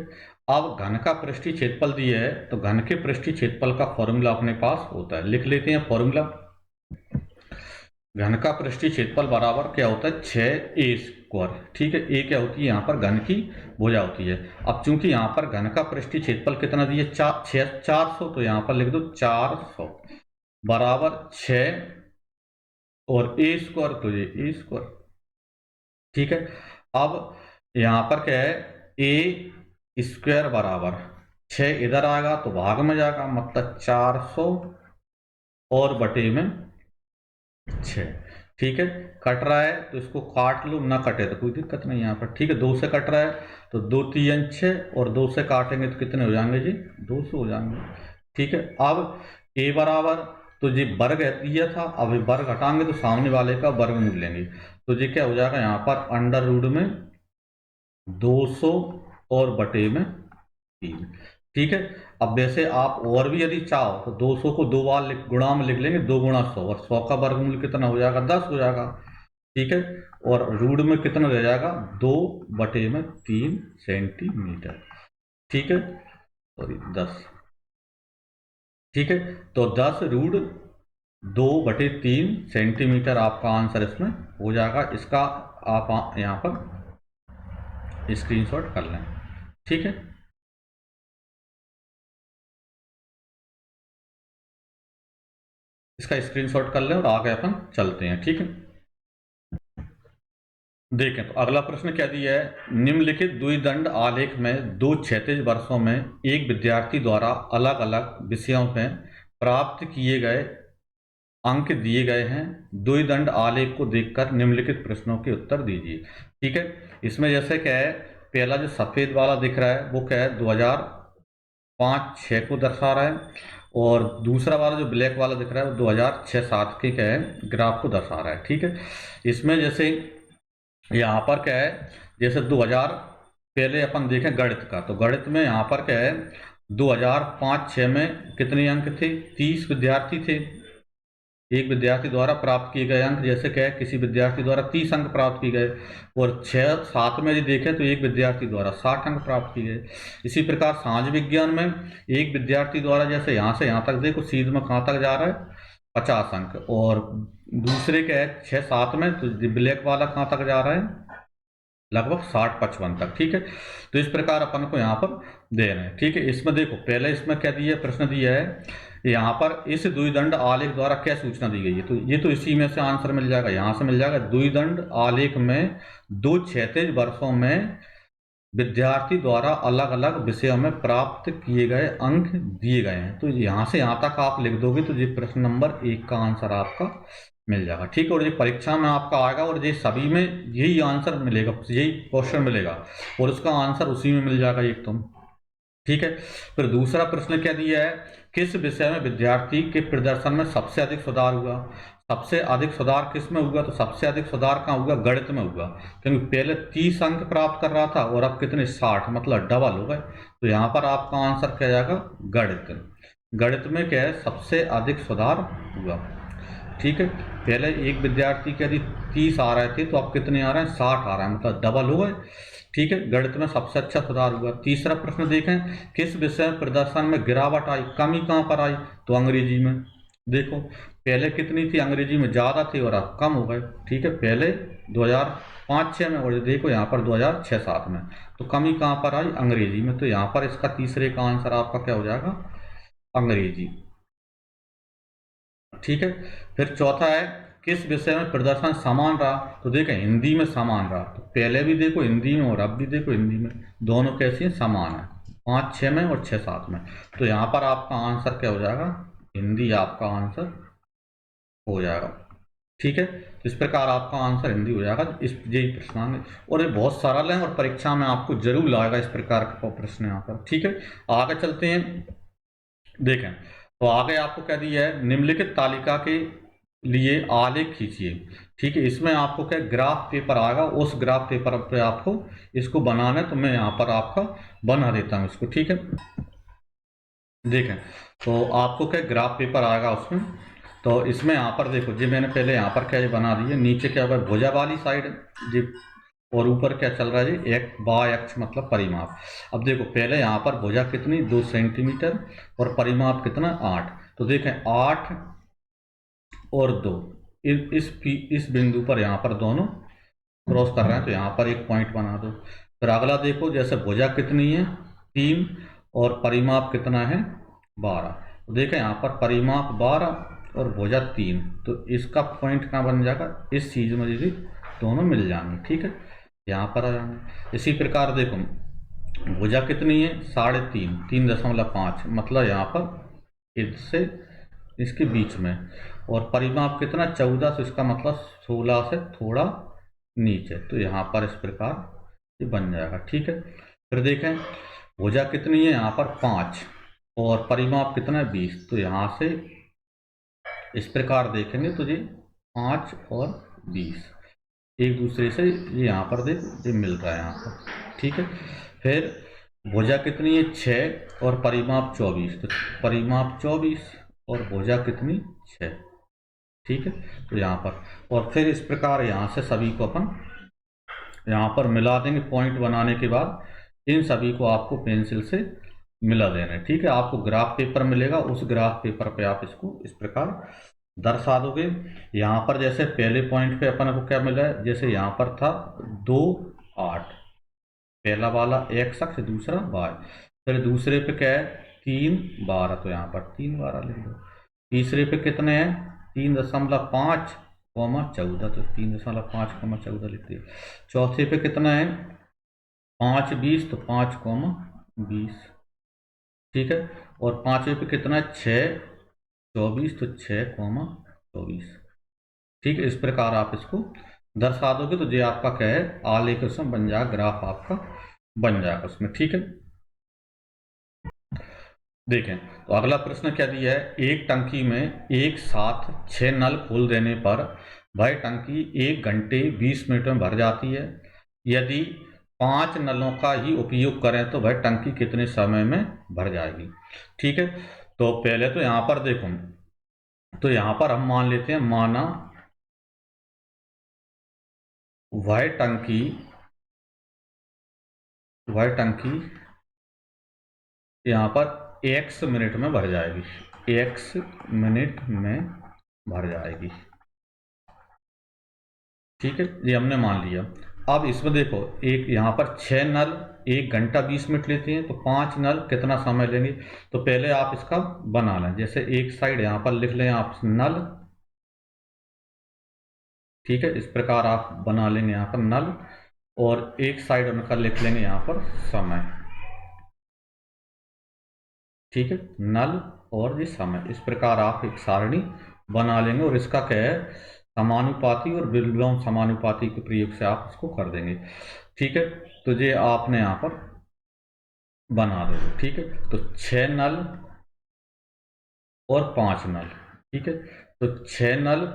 अब घन का पृष्ठीय क्षेत्रफल दिया है, तो घन के पृष्ठीय क्षेत्रफल का फॉर्मूला अपने पास होता है, लिख लेते हैं फॉर्मूला। घन का पृष्ठीय क्षेत्रफल बराबर क्या होता है, 6a स्क्वायर। ठीक है, ए क्या होती है, यहाँ पर घन की भुजा होती है। अब चूंकि यहाँ पर घन का पृष्ठीय क्षेत्रफल कितना दिया, 400, तो यहाँ पर लिख दो 400 बराबर 6 और ए स्क्वायर, तो ये ए स्क्वायर। ठीक है, अब यहाँ पर क्या है, ए स्क्वायर बराबर 6 इधर आएगा तो भाग में जाएगा, मतलब 400 और बटे में 6। ठीक है, कट रहा है तो इसको काट लो, ना कटे तो कोई दिक्कत नहीं यहाँ पर। ठीक है, 2 से कट रहा है तो 2 3 6, और 2 से काटेंगे तो कितने हो जाएंगे जी, 200 हो जाएंगे। ठीक है, अब ए बराबर, तो ये वर्ग दिया था, अब ये वर्ग हटाएंगे तो सामने वाले का वर्गमूल लेंगे, तो ये क्या हो जाएगा, यहाँ पर अंडर रूट में 200 और बटे में 3। ठीक है, अब वैसे आप और भी यदि चाहो तो 200 को 2 बार गुणा में लिख लेंगे, 2 गुणा 100, और 100 का वर्गमूल कितना हो जाएगा, 10 हो जाएगा। ठीक है, और रूट में कितना रह जाएगा 2/3 सेंटीमीटर। ठीक है, सॉरी 10। ठीक है, तो 10√2/3 सेंटीमीटर आपका आंसर इसमें हो जाएगा। इसका आप यहाँ पर स्क्रीनशॉट कर लें। ठीक है, इसका स्क्रीनशॉट कर लें और आगे अपन चलते हैं। ठीक है, देखें तो अगला प्रश्न क्या दिया है, निम्नलिखित द्विदंड आलेख में दो क्षैतिज वर्षों में एक विद्यार्थी द्वारा अलग अलग विषयों में प्राप्त किए गए अंक दिए गए हैं। द्विदंड आलेख को देखकर निम्नलिखित प्रश्नों के उत्तर दीजिए। ठीक है, इसमें जैसे क्या है, पहला जो सफेद वाला दिख रहा है वो क्या है 2005-6 को दर्शा रहा है, और दूसरा वाला जो ब्लैक वाला दिख रहा है वो 2006-7 के क्या है ग्राफ को दर्शा रहा है। ठीक है, इसमें जैसे यहाँ पर क्या है, जैसे 2000 पहले अपन देखें गणित का, तो गणित में यहाँ पर क्या है 2005-6 में कितने अंक थे, 30 विद्यार्थी थे। एक विद्यार्थी द्वारा प्राप्त किए गए अंक, जैसे क्या है किसी विद्यार्थी द्वारा 30 अंक प्राप्त किए गए, और 6-7 में यदि देखें तो एक विद्यार्थी द्वारा 60 अंक प्राप्त किए गए। इसी प्रकार समाज विज्ञान में एक विद्यार्थी द्वारा जैसे यहाँ से यहाँ तक देखो सीध में कहाँ तक जा रहा है 50 अंक, और दूसरे क्या है 6-7 में तो ब्लैक वाला कहाँ तक जा रहा है लगभग 60-55 तक। ठीक है, तो इस प्रकार अपन को यहाँ पर दे रहे हैं। ठीक है, इसमें देखो पहले इसमें क्या दिया है, प्रश्न दिया है यहाँ पर इस द्विदंड आलेख द्वारा क्या सूचना दी गई है, तो ये तो इसी में से आंसर मिल जाएगा, यहाँ से मिल जाएगा। द्विदंड आलेख में दो क्षैतिज वर्षों में विद्यार्थी द्वारा अलग अलग विषयों में प्राप्त किए गए अंक दिए गए हैं, तो यहाँ से यहाँ तक आप लिख दोगे तो ये प्रश्न नंबर 1 का आंसर आपका मिल जाएगा। ठीक है, और ये परीक्षा में आपका आएगा और ये सभी में यही आंसर मिलेगा, यही क्वेश्चन मिलेगा और उसका आंसर उसी में मिल जाएगा एक तुम। ठीक है, फिर दूसरा प्रश्न क्या दिया है, किस विषय में विद्यार्थी के प्रदर्शन में सबसे अधिक सुधार हुआ। सबसे अधिक सुधार किस में हुआ, तो सबसे अधिक सुधार कहाँ हुआ, गणित में हुआ, क्योंकि पहले 30 अंक प्राप्त कर रहा था और अब कितने 60, मतलब डबल हो गए। तो यहाँ पर आपका आंसर क्या जाएगा गणित। गणित में क्या है सबसे अधिक सुधार हुआ। ठीक है, पहले एक विद्यार्थी के यदि 30 आ रहे थे तो अब कितने आ रहे हैं 60 आ रहे हैं, मतलब डबल हो गए। ठीक है, गणित में सबसे अच्छा सुधार हुआ। तीसरा प्रश्न देखें, किस विषय में प्रदर्शन में गिरावट आई, कमी कहाँ पर आई, तो अंग्रेजी में। देखो पहले कितनी थी अंग्रेजी में ज़्यादा थी और अब कम हो गए। ठीक है, पहले 2005-6 में और देखो यहाँ पर 2006-7 में, तो कमी कहाँ पर आई अंग्रेजी में, तो यहाँ पर इसका तीसरे का आंसर आपका क्या हो जाएगा अंग्रेजी। ठीक है, फिर चौथा है किस विषय में प्रदर्शन समान रहा, तो देखें हिंदी में समान रहा, तो पहले भी देखो हिंदी में और अब भी देखो हिंदी में, दोनों कैसी हैं समान है, 5-6 में और 6-7 में। तो यहाँ पर आपका आंसर क्या हो जाएगा हिंदी आपका आंसर हो जाएगा। ठीक है, तो इस प्रकार आपका आंसर हिंदी हो जाएगा। इस यही प्रश्न और ये बहुत सरल है और परीक्षा में आपको जरूर लाएगा इस प्रकार का प्रश्न यहाँ पर। ठीक है, आगे चलते हैं। देखें तो आगे आपको क्या दिया है, निम्नलिखित तालिका के लिए आलेख खींचिए। ठीक है, इसमें आपको क्या ग्राफ पेपर आएगा, उस ग्राफ पेपर पे आपको इसको बनाना है, तो मैं यहाँ पर आपका बना देता हूँ इसको। ठीक है, देखें तो आपको क्या ग्राफ पेपर आएगा उसमें, तो इसमें यहाँ पर देखो जी मैंने पहले यहाँ पर क्या बना दी है, नीचे क्या होगा भुजा वाली साइड जी, और ऊपर क्या चल रहा है जी एक बाय अक्ष मतलब परिमाप। अब देखो पहले यहाँ पर भुजा कितनी 2 सेंटीमीटर और परिमाप कितना 8, तो देखें 8 और 2 इस बिंदु पर यहाँ पर दोनों क्रॉस कर रहे हैं, तो यहाँ पर एक पॉइंट बना दो। फिर अगला देखो जैसे भुजा कितनी है 3 और परिमाप कितना है 12, तो देखें यहाँ पर परिमाप 12 और भुजा 3, तो इसका पॉइंट कहाँ बन जाएगा इस चीज में यदि दोनों मिल जाएंगे। ठीक है, यहाँ पर आ जाएंगे। इसी प्रकार देखो भुजा कितनी है 3.5 3.5, मतलब यहाँ पर इससे इसके बीच में, और परिमाप कितना 14, तो इसका मतलब 16 से थोड़ा नीचे, तो यहाँ पर इस प्रकार ये बन जाएगा। ठीक है, फिर देखें भुजा कितनी है यहाँ पर 5 और परिमाप कितना है 20, तो यहाँ से इस प्रकार देखेंगे तो ये 5 और 20 एक दूसरे से ये यहाँ पर देख ये मिल रहा है यहाँ पर। ठीक है, फिर भुजा कितनी है 6 और परिमाप 24, तो परिमाप 24 और भुजा कितनी 6। ठीक है। तो यहाँ पर और फिर इस प्रकार यहाँ से सभी को अपन यहाँ पर मिला देंगे। पॉइंट बनाने के बाद इन सभी को आपको पेंसिल से मिला देना है, ठीक है। आपको ग्राफ पेपर मिलेगा, उस ग्राफ पेपर पे आप इसको इस प्रकार दर्शा दोगे। यहाँ पर जैसे पहले पॉइंट पे अपन को क्या मिला है, जैसे यहाँ पर था 2 8, पहला वाला एक्स अक्ष, दूसरा वाई। फिर दूसरे पे क्या है 3 12, तो यहाँ पर 3 12 लिख दो। तीसरे पे कितने हैं 3.5 14, तो 3.5 14 लिख दिया। चौथे पे कितना है 5 20, तो 5 20, ठीक है। और पांचवे पे कितना है 6 24, तो 6 24, ठीक है। इस प्रकार आप इसको दर्शा दोगे तो ये आपका क्या है आलेख उसमें बन जाएगा, ग्राफ आपका बन जाएगा उसमें, ठीक है। देखें तो अगला प्रश्न क्या दिया है, एक टंकी में एक साथ 6 नल खोल देने पर वह टंकी 1 घंटे 20 मिनट में भर जाती है। यदि 5 नलों का ही उपयोग करें तो वह टंकी कितने समय में भर जाएगी, ठीक है। तो पहले तो यहाँ पर देखो, तो यहाँ पर हम मान लेते हैं, माना वह टंकी यहाँ पर x मिनट में भर जाएगी, x मिनट में भर जाएगी, ठीक है। ये हमने मान लिया। अब इसमें देखो एक यहाँ पर 6 नल 1 घंटा 20 मिनट लेते हैं, तो 5 नल कितना समय लेंगे। तो पहले आप इसका बना लें, जैसे एक साइड यहाँ पर लिख लें आप नल, ठीक है। इस प्रकार आप बना लेंगे यहाँ पर नल, और एक साइड उनका लिख लेंगे यहाँ पर समय, ठीक है। नल और ये समय, इस प्रकार आप एक सारणी बना लेंगे और इसका क्या है समानुपाती और विलोम समानुपाती के प्रयोग से आप इसको कर देंगे, ठीक है। तो ये आपने यहाँ पर बना दो, ठीक है। तो 6 नल और 5 नल, ठीक है। तो 6 नल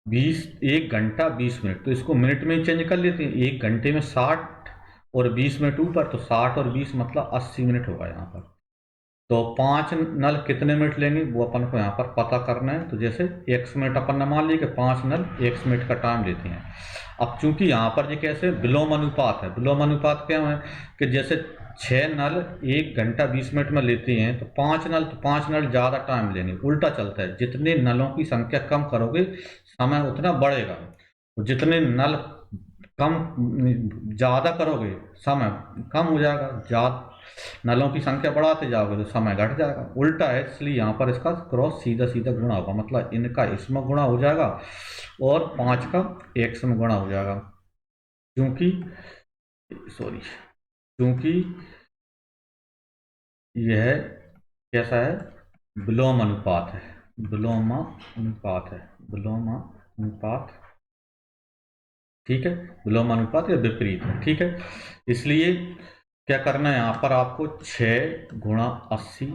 20 1 घंटा 20 मिनट, तो इसको मिनट में चेंज कर लेते हैं। 1 घंटे में 60 और 20 मिनट ऊपर, तो 60 और 20 मतलब 80 मिनट होगा यहाँ पर। तो 5 नल कितने मिनट लेंगे वो अपन को यहाँ पर पता करना है। तो जैसे x मिनट अपन ने मान लिया कि 5 नल x मिनट का टाइम लेते हैं। अब चूंकि यहाँ पर ये कैसे विलोम अनुपात है, विलोम अनुपात क्या है कि जैसे 6 नल 1 घंटा 20 मिनट में लेते हैं, तो 5 नल ज़्यादा टाइम लेंगे, उल्टा चलता है। जितने नलों की संख्या कम करोगे समय उतना बढ़ेगा, जितने नल कम ज़्यादा करोगे समय कम हो जाएगा, ज़्यादा नलों की संख्या बढ़ाते जाओगे तो समय घट जाएगा, उल्टा है। इसलिए यहाँ पर इसका क्रॉस सीधा सीधा गुणा होगा, मतलब इनका इसमें गुणा हो जाएगा और 5 का x में गुणा हो जाएगा, क्योंकि यह कैसा है विलोम अनुपात है, विलोम अनुपात, ठीक है। विलोम अनुपात या विपरीत है, ठीक है। इसलिए क्या करना है यहाँ पर आपको 6 गुणा 80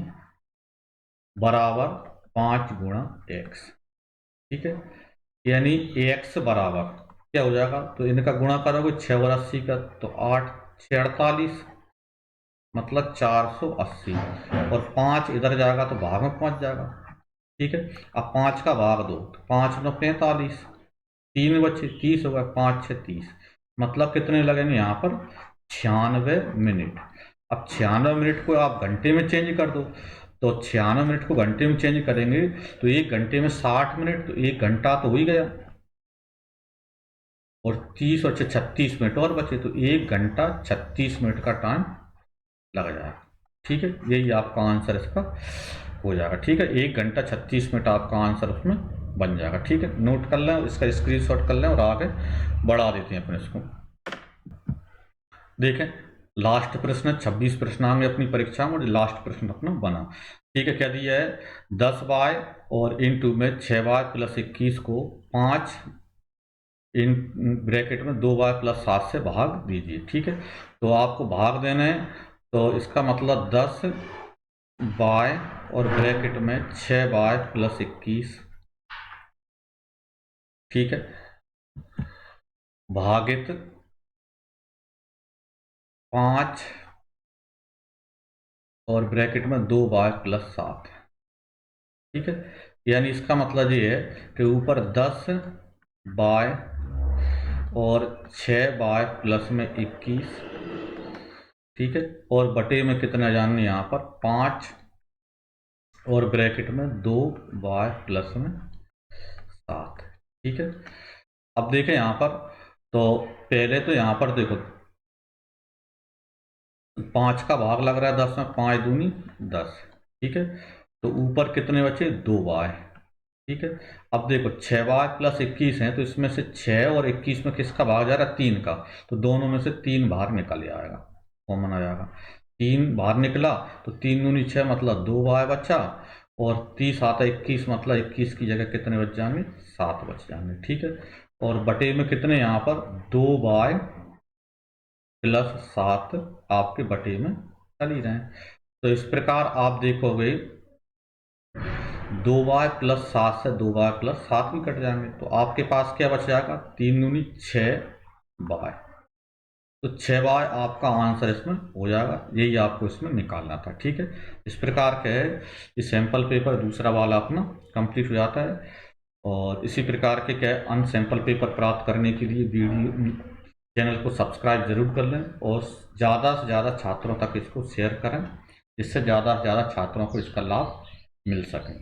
बराबर 5 गुणा x, ठीक है। यानी x बराबर क्या हो जाएगा, तो इनका गुणा करोगे 6 और 80 का, तो 8 6 48 मतलब 480, और 5 इधर जाएगा तो भाग में पहुंच जाएगा, ठीक है। अब 5 का भाग दो, तो 5 9 45, 3 बच्चे 30 होगा, 5 6 30, मतलब कितने लगेंगे यहाँ पर 96 मिनट। अब 96 मिनट को आप घंटे में चेंज कर दो, तो 96 मिनट को घंटे में चेंज करेंगे तो 1 घंटे में 60 मिनट, तो 1 घंटा तो हो ही गया, और 30 और 36 मिनट और बचे, तो 1 घंटा 36 मिनट का टाइम लग जाएगा, ठीक है। यही आपका आंसर इसका हो जाएगा, ठीक है। 1 घंटा 36 मिनट आपका आंसर उसमें बन जाएगा, ठीक है। नोट कर लें, इसका स्क्रीनशॉट कर लें और आगे बढ़ा देते हैं अपने इसको। देखें लास्ट प्रश्न 26 प्रश्न आएंगे अपनी परीक्षा में, लास्ट प्रश्न अपना बना, ठीक है। क्या दिया है 10y और इंटू में 6y प्लस 21 को 5 इन ब्रैकेट में 2y प्लस 7 से भाग दीजिए, ठीक है। तो आपको भाग देना है, तो इसका मतलब 10y और ब्रैकेट में 6y प्लस 21, ठीक है, भागित 5 और ब्रैकेट में 2y प्लस 7, ठीक है। यानी इसका मतलब ये है कि ऊपर 10 बाय और 6 बाय प्लस में 21, ठीक है, और बटे में कितना जानने यहाँ पर 5 और ब्रैकेट में 2 बाय प्लस में 7, ठीक है। अब देखें यहाँ पर, तो पहले तो यहाँ पर देखो 5 का भाग लग रहा है 10 में, 5 दूनी 10, ठीक है। तो ऊपर कितने बचे 2 बाय, ठीक है। अब देखो 6 बाय प्लस 21 है, तो इसमें से 6 और 21 में किसका भाग जा रहा है 3 का, तो दोनों में से 3 बाहर निकल आएगा, कॉमन आ जाएगा। 3 बाहर निकला तो 3 दूनी 6 मतलब 2 बाय बचा, और 30 आता 21 मतलब 21 की जगह कितने बच जाएंगे 7 बच जाएंगे, ठीक है। और बटे में कितने यहाँ पर 2 बाय प्लस 7 आपके बटे में चल ही रहे हैं। तो इस प्रकार आप देखोगे 2 बाय प्लस 7 से 2 बाय प्लस 7 भी कट जाएंगे, तो आपके पास क्या बच जाएगा 3 दूनी 6 बाय, तो 6 बाय आपका आंसर इसमें हो जाएगा। यही आपको इसमें निकालना था, ठीक है। इस प्रकार के है ये सैंपल पेपर दूसरा वाला अपना कंप्लीट हो जाता है। और इसी प्रकार के क्या अन्य सैंपल पेपर प्राप्त करने के लिए वीडियो चैनल को सब्सक्राइब जरूर कर लें, और ज़्यादा से ज़्यादा छात्रों तक इसको शेयर करें, जिससे ज़्यादा से ज़्यादा छात्रों को इसका लाभ मिल सके।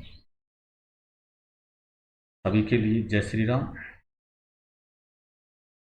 सभी के लिए जय श्री राम।